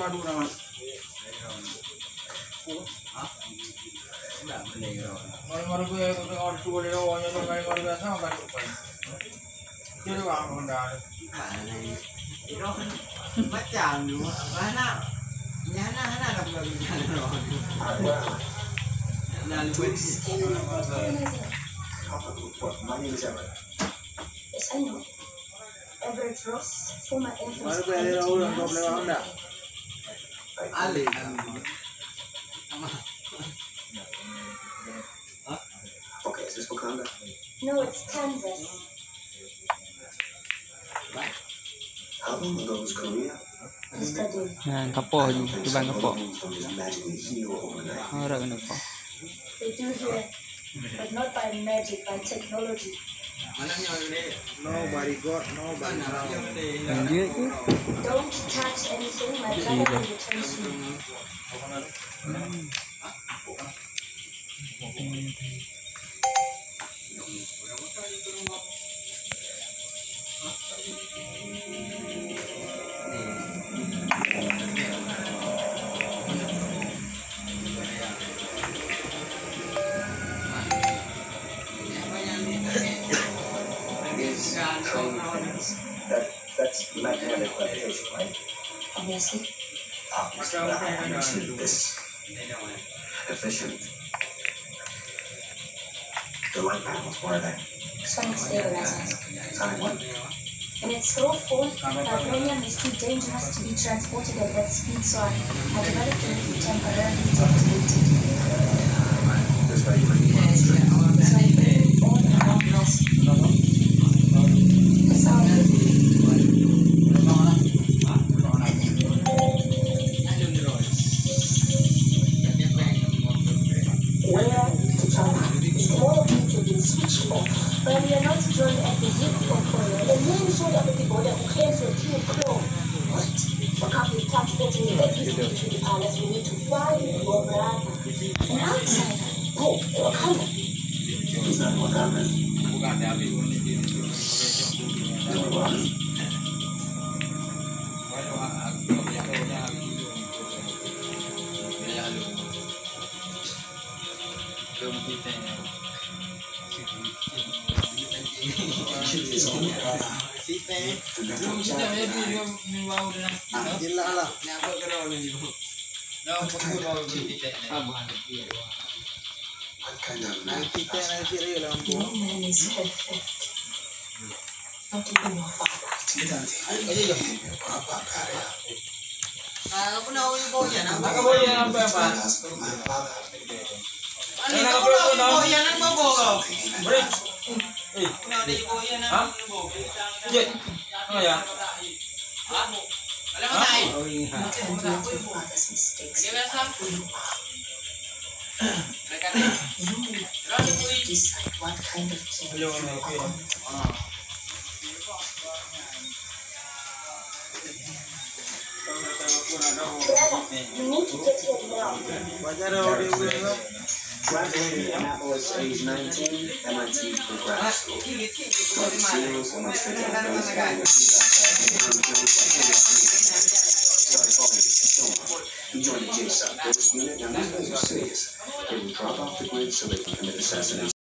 padu nama. Mari gue orang tua dia orang yang mari biasa makan tupai. Jadi orang benda. Itu macam tu, mana nak buat macam tu. Lalu Yes, I know. Everett Ross, former Air Force. Mari gue ada orang tua beliau anda. Ali. Okay, is this Wakanda? No, it's Kansas. How long ago was Korea? Studying. Kapok je, tubang kapok. From his magically heal overnight. Orang kena kapok. They do here, but not by magic, by technology. Mana ni orang ni? Nobody got nobody. Lanjut je. Don't touch anything, my brother will return soon. That's magnetic levitation, right? Obviously. Obviously, but I haven't seen this efficient. The light panels, where are they? Sonic stabilizers. Sonic what? When it's so full, vibranium is too dangerous to be transported at that speed, so I developed it to temporarily deactivate it. This way, bring it on straight. It's like bringing all around us. It's our where to join. All of you to be switched off. But we are not joined at the hip or corner. The name showed up at the border who claims to kill Crow. What? For company transporting everything to the palace, we need to find your brother. An outsider. Oh, Wakanda. He's not Wakanda. Never was. His own brother. Gila lah. What kind of man? Kita nanti raya lah No man is perfect. Not even your father. Papa Karya. Apa nak ibu ya? Apa boleh apa apa? My father. Ani kau nak ibu ya? Nak bawa kau? Boleh. Nak ada ibu ya? Nak bawa? Ya. Oh ya. Alam mo tayo. Not undo your father's mistakes. Dia biasa. Who you are. Mereka ni. You decide what kind of king you are going to be. Brother, you need to get here now. Wajar orang dia. Graduated Annapolis age 19, MIT for grad school. Love seals, went straight to Afghanistan. Started falling into coma. He joined the JSOC, British unit. Now these guys are serious. They will drop off the grid so they can commit assassination.